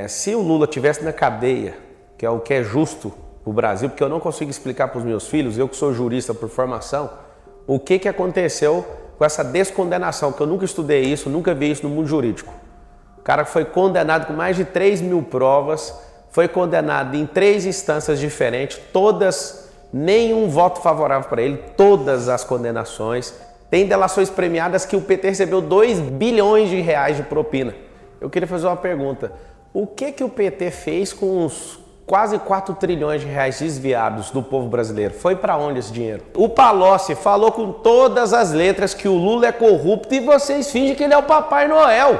Se o Lula tivesse na cadeia, que é o que é justo para o Brasil, porque eu não consigo explicar para os meus filhos, eu que sou jurista por formação, o que aconteceu com essa descondenação, que eu nunca estudei isso, nunca vi isso no mundo jurídico. O cara foi condenado com mais de 3.000 provas, foi condenado em 3 instâncias diferentes, todas, nenhum voto favorável para ele, todas as condenações. Tem delações premiadas que o PT recebeu 2 bilhões de reais de propina. Eu queria fazer uma pergunta. O que o PT fez com os quase 4 trilhões de reais desviados do povo brasileiro? Foi para onde esse dinheiro? O Palocci falou com todas as letras que o Lula é corrupto e vocês fingem que ele é o Papai Noel.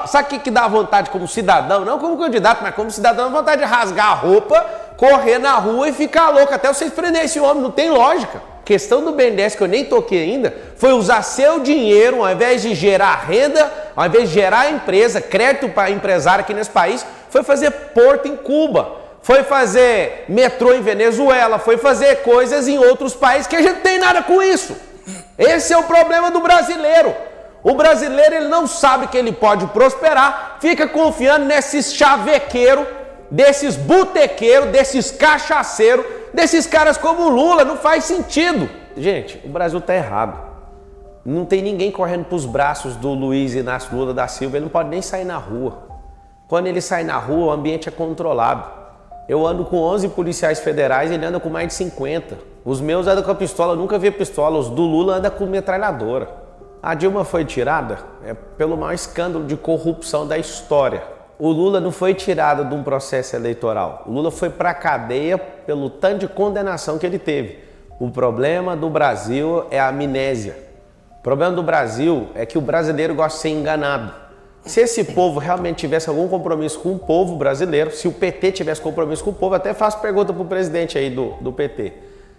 Sabe o que dá vontade como cidadão? Não como candidato, mas como cidadão, dá vontade de rasgar a roupa, correr na rua e ficar louco. Até vocês prenderem esse homem, não tem lógica. A questão do BNDES, que eu nem toquei ainda, foi usar seu dinheiro, ao invés de gerar renda, ao invés de gerar empresa, crédito para empresário aqui nesse país, foi fazer porto em Cuba, foi fazer metrô em Venezuela, foi fazer coisas em outros países que a gente não tem nada com isso. Esse é o problema do brasileiro. O brasileiro, ele não sabe que ele pode prosperar, fica confiando nesses chavequeiros, desses botequeiros, desses cachaceiros, desses caras como o Lula. Não faz sentido. Gente, o Brasil está errado. Não tem ninguém correndo para os braços do Luiz Inácio Lula da Silva. Ele não pode nem sair na rua. Quando ele sai na rua, o ambiente é controlado. Eu ando com 11 policiais federais, ele anda com mais de 50. Os meus andam com a pistola, eu nunca vi pistola. Os do Lula andam com metralhadora. A Dilma foi tirada pelo maior escândalo de corrupção da história. O Lula não foi tirado de um processo eleitoral. O Lula foi para a cadeia pelo tanto de condenação que ele teve. O problema do Brasil é a amnésia. O problema do Brasil é que o brasileiro gosta de ser enganado. Se esse povo realmente tivesse algum compromisso com o povo brasileiro, se o PT tivesse compromisso com o povo, até faço pergunta para o presidente aí do PT.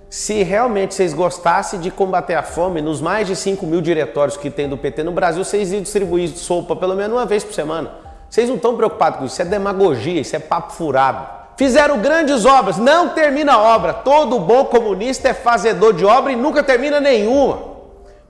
Se realmente vocês gostassem de combater a fome, nos mais de 5.000 diretórios que tem do PT no Brasil, vocês iam distribuir sopa pelo menos uma vez por semana. Vocês não estão preocupados com isso, isso é demagogia, isso é papo furado. Fizeram grandes obras, não termina a obra. Todo bom comunista é fazedor de obra e nunca termina nenhuma.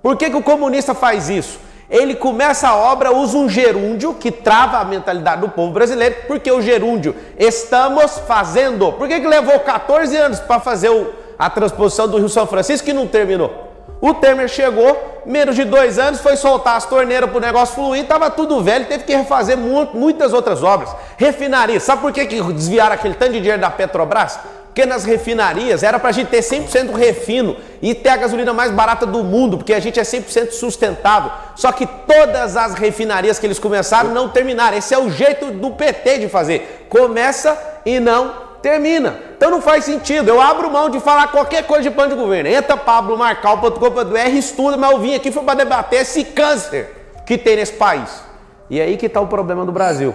Por que o comunista faz isso? Ele começa a obra, usa um gerúndio que trava a mentalidade do povo brasileiro, porque o gerúndio estamos fazendo. Por que levou 14 anos para fazer a transposição do Rio São Francisco que não terminou? O Temer chegou, menos de 2 anos, foi soltar as torneiras para o negócio fluir, estava tudo velho, teve que refazer muitas outras obras. Refinarias, sabe por que desviaram aquele tanto de dinheiro da Petrobras? Porque nas refinarias era para a gente ter 100% refino e ter a gasolina mais barata do mundo, porque a gente é 100% sustentável. Só que todas as refinarias que eles começaram não terminaram. Esse é o jeito do PT de fazer. Começa e não termina. Então não faz sentido. Eu abro mão de falar qualquer coisa de plano de governo. Entra pablomarcal.com.br, estuda, mas eu vim aqui foi para debater esse câncer que tem nesse país. E aí que está o problema do Brasil.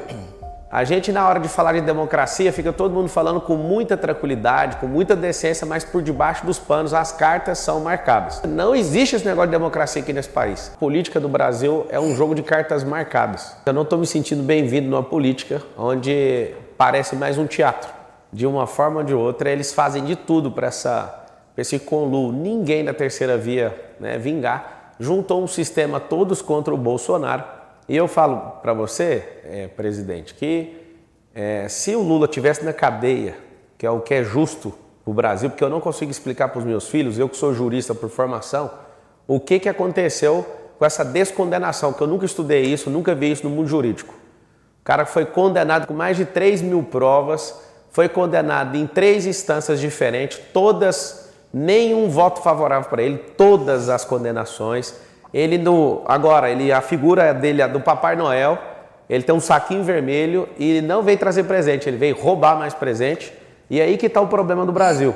A gente, na hora de falar de democracia, fica todo mundo falando com muita tranquilidade, com muita decência, mas por debaixo dos panos as cartas são marcadas. Não existe esse negócio de democracia aqui nesse país. A política do Brasil é um jogo de cartas marcadas. Eu não estou me sentindo bem-vindo numa política onde parece mais um teatro. De uma forma ou de outra, eles fazem de tudo para esse conluio. Ninguém da terceira via vingar. Juntou um sistema todos contra o Bolsonaro. E eu falo para você, presidente, que se o Lula tivesse na cadeia, que é o que é justo para o Brasil, porque eu não consigo explicar para os meus filhos, eu que sou jurista por formação, o que aconteceu com essa descondenação, que eu nunca estudei isso, nunca vi isso no mundo jurídico. O cara foi condenado com mais de 3.000 provas, foi condenado em 3 instâncias diferentes, todas, nenhum voto favorável para ele, todas as condenações. A figura dele é do Papai Noel, ele tem um saquinho vermelho e não veio trazer presente, ele veio roubar mais presente. E aí que está o problema do Brasil.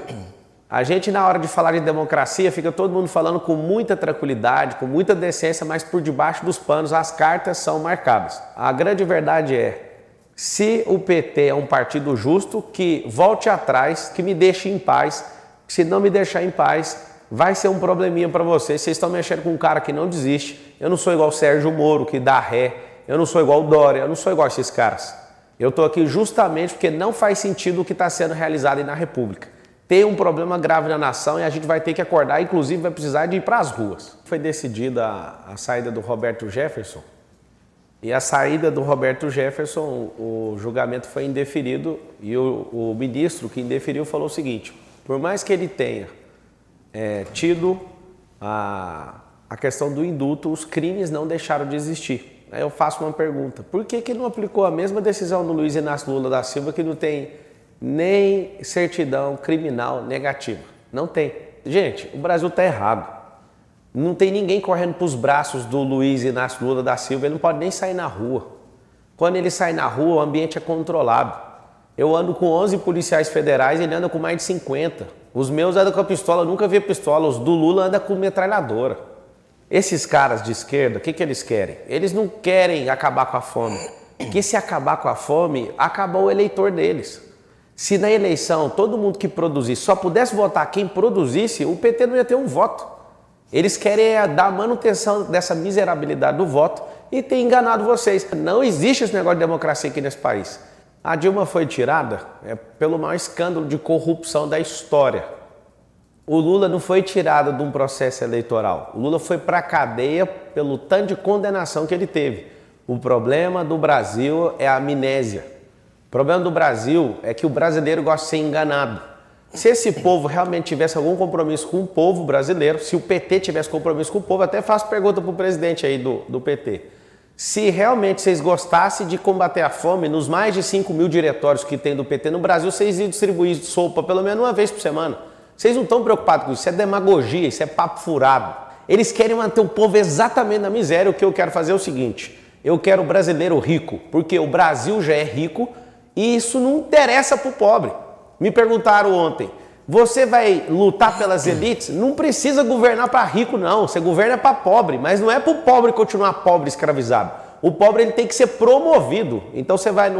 A gente, na hora de falar de democracia, fica todo mundo falando com muita tranquilidade, com muita decência, mas por debaixo dos panos as cartas são marcadas. A grande verdade é, se o PT é um partido justo, que volte atrás, que me deixe em paz. Se não me deixar em paz, vai ser um probleminha para vocês. Vocês estão mexendo com um cara que não desiste. Eu não sou igual o Sérgio Moro, que dá ré. Eu não sou igual o Dória. Eu não sou igual a esses caras. Eu estou aqui justamente porque não faz sentido o que está sendo realizado aí na República. Tem um problema grave na nação e a gente vai ter que acordar. Inclusive, vai precisar de ir para as ruas. Foi decidida a saída do Roberto Jefferson. E a saída do Roberto Jefferson, o julgamento foi indeferido e o ministro que indeferiu falou o seguinte: por mais que ele tenha tido a questão do indulto, os crimes não deixaram de existir. Aí eu faço uma pergunta: por que ele não aplicou a mesma decisão no Luiz Inácio Lula da Silva, que não tem nem certidão criminal negativa? Não tem. Gente, o Brasil está errado. Não tem ninguém correndo para os braços do Luiz Inácio Lula da Silva, ele não pode nem sair na rua. Quando ele sai na rua, o ambiente é controlado. Eu ando com 11 policiais federais, ele anda com mais de 50. Os meus andam com a pistola, eu nunca vi pistola, os do Lula andam com metralhadora. Esses caras de esquerda, o que eles querem? Eles não querem acabar com a fome, porque se acabar com a fome, acabou o eleitor deles. Se na eleição todo mundo que produzisse só pudesse votar quem produzisse, o PT não ia ter um voto. Eles querem dar manutenção dessa miserabilidade do voto e ter enganado vocês. Não existe esse negócio de democracia aqui nesse país. A Dilma foi tirada pelo maior escândalo de corrupção da história. O Lula não foi tirado de um processo eleitoral. O Lula foi para a cadeia pelo tanto de condenação que ele teve. O problema do Brasil é a amnésia. O problema do Brasil é que o brasileiro gosta de ser enganado. Se esse povo realmente tivesse algum compromisso com o povo brasileiro, se o PT tivesse compromisso com o povo, até faço pergunta para o presidente aí do PT. Se realmente vocês gostassem de combater a fome, nos mais de 5 mil diretórios que tem do PT no Brasil, vocês iam distribuir sopa pelo menos uma vez por semana. Vocês não estão preocupados com isso, isso é demagogia, isso é papo furado. Eles querem manter o povo exatamente na miséria. O que eu quero fazer é o seguinte: eu quero o brasileiro rico, porque o Brasil já é rico e isso não interessa para o pobre. Me perguntaram ontem: você vai lutar pelas elites? Não precisa governar para rico, não. Você governa para pobre, mas não é para o pobre continuar pobre, escravizado. O pobre ele tem que ser promovido. Então você vai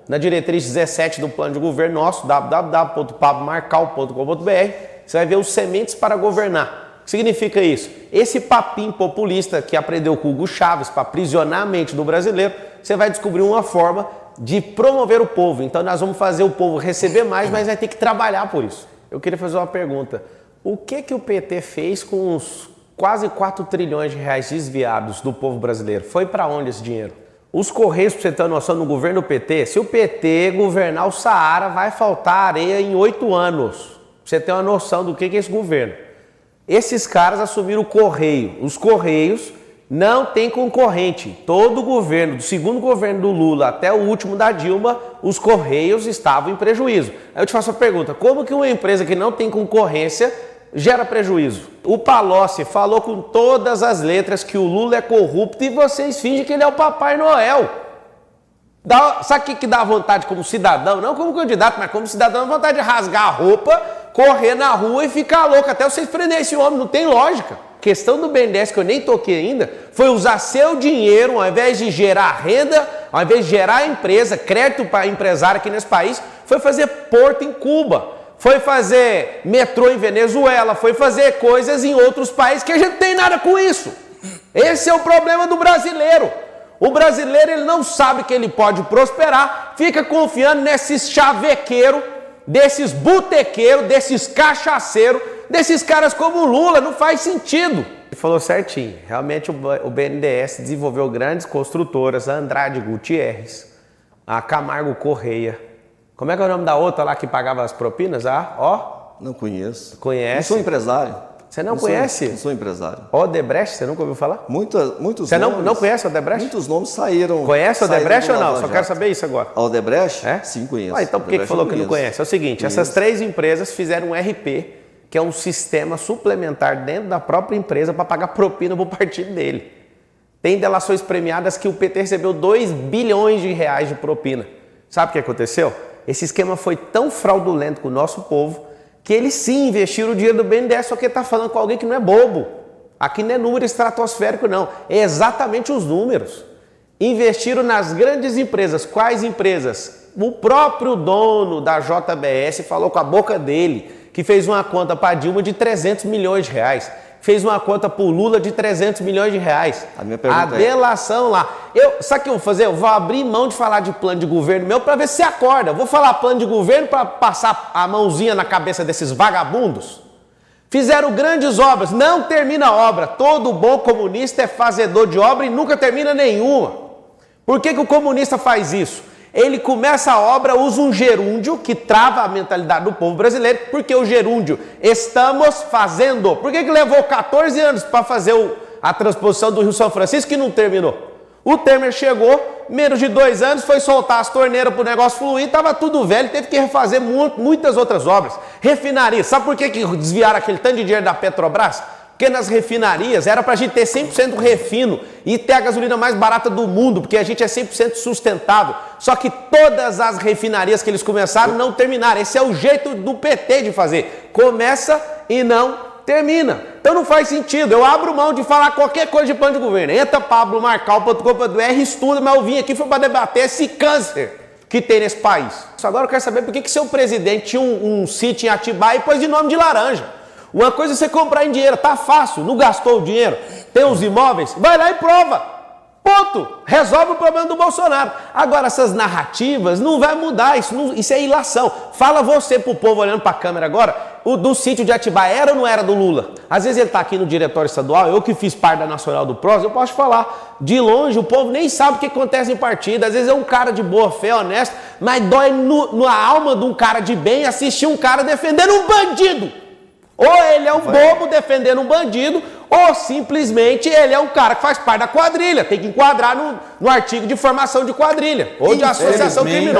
na diretriz 17 do plano de governo nosso, www.pablomarcal.com.br, você vai ver os sementes para governar. O que significa isso? Esse papinho populista que aprendeu com o Hugo Chávez para aprisionar a mente do brasileiro, você vai descobrir uma forma de promover o povo. Então nós vamos fazer o povo receber mais, mas vai ter que trabalhar por isso. Eu queria fazer uma pergunta: o que o PT fez com os quase 4 trilhões de reais desviados do povo brasileiro? Foi para onde esse dinheiro? Os Correios, para você ter uma noção, no governo do PT, se o PT governar o Saara, vai faltar areia em 8 anos. Pra você ter uma noção do que é esse governo. Esses caras assumiram o Correio. Os Correios não tem concorrente. Todo o governo, do segundo governo do Lula até o último da Dilma, os Correios estavam em prejuízo. Aí eu te faço a pergunta: como que uma empresa que não tem concorrência gera prejuízo? O Palocci falou com todas as letras que o Lula é corrupto e vocês fingem que ele é o Papai Noel. Sabe o que dá vontade como cidadão? Não como candidato, mas como cidadão, dá vontade de rasgar a roupa, correr na rua e ficar louco até vocês prenderem esse homem. Não tem lógica. A questão do BNDES, que eu nem toquei ainda, foi usar seu dinheiro, ao invés de gerar renda, ao invés de gerar empresa, crédito para empresário aqui nesse país, foi fazer porto em Cuba, foi fazer metrô em Venezuela, foi fazer coisas em outros países que a gente não tem nada com isso. Esse é o problema do brasileiro. O brasileiro ele não sabe que ele pode prosperar, fica confiando nesses chavequeiros, desses botequeiros, desses cachaceiros, desses caras como o Lula. Não faz sentido. Ele falou certinho. Realmente o BNDES desenvolveu grandes construtoras, a Andrade Gutierrez, a Camargo Correia. Como é que é o nome da outra lá que pagava as propinas? Não conheço. Conhece? Não sou empresário. Você não conhece? Não sou empresário. Odebrecht, você nunca ouviu falar? Muitos você nomes. Você não conhece Odebrecht? Muitos nomes saíram. Conhece Odebrecht ou não? Lava Só quero saber isso agora. A Odebrecht? É? Sim, conheço. Então por que falou que não conhece? É o seguinte: essas 3 empresas fizeram um RP, que é um sistema suplementar dentro da própria empresa para pagar propina para o partido dele. Tem delações premiadas que o PT recebeu 2 bilhões de reais de propina. Sabe o que aconteceu? Esse esquema foi tão fraudulento com o nosso povo que eles sim investiram o dinheiro do BNDES, só que ele está falando com alguém que não é bobo. Aqui não é número estratosférico, não. É exatamente os números. Investiram nas grandes empresas. Quais empresas? O próprio dono da JBS falou com a boca dele que fez uma conta para a Dilma de 300 milhões de reais. Fez uma conta para o Lula de 300 milhões de reais. A delação lá. Sabe o que eu vou fazer? Eu vou abrir mão de falar de plano de governo meu para ver se você acorda. Eu vou falar plano de governo para passar a mãozinha na cabeça desses vagabundos. Fizeram grandes obras, não termina a obra. Todo bom comunista é fazedor de obra e nunca termina nenhuma. Por que o comunista faz isso? Ele começa a obra, usa um gerúndio que trava a mentalidade do povo brasileiro, porque o gerúndio estamos fazendo. Por que levou 14 anos para fazer a transposição do Rio São Francisco e não terminou? O Temer chegou, menos de 2 anos, foi soltar as torneiras para o negócio fluir, estava tudo velho, teve que refazer muitas outras obras. Refinarias, sabe por que desviaram aquele tanto de dinheiro da Petrobras? Porque nas refinarias era para a gente ter 100% refino e ter a gasolina mais barata do mundo, porque a gente é 100% sustentável. Só que todas as refinarias que eles começaram não terminaram. Esse é o jeito do PT de fazer. Começa e não termina. Então não faz sentido. Eu abro mão de falar qualquer coisa de plano de governo. Entra Pablo Marcal.com.br, estuda, mas eu vim aqui foi para debater esse câncer que tem nesse país. Agora eu quero saber por que seu presidente tinha um sítio em Atibaia e pôs de nome de laranja. Uma coisa é você comprar em dinheiro, tá fácil, não gastou o dinheiro, tem os imóveis, vai lá e prova. Ponto. Resolve o problema do Bolsonaro. Agora, essas narrativas não vai mudar, isso é ilação. Fala você pro povo olhando pra câmera agora, o do sítio de Atibaia era ou não era do Lula? Às vezes ele tá aqui no diretório estadual, eu que fiz parte da Nacional do PROS, eu posso falar. De longe, o povo nem sabe o que acontece em partido. Às vezes é um cara de boa fé, honesto, mas dói na alma de um cara de bem assistir um cara defendendo um bandido. Ou ele é um bobo defendendo um bandido, ou simplesmente ele é um cara que faz parte da quadrilha. Tem que enquadrar no artigo de formação de quadrilha, ou de associação criminosa.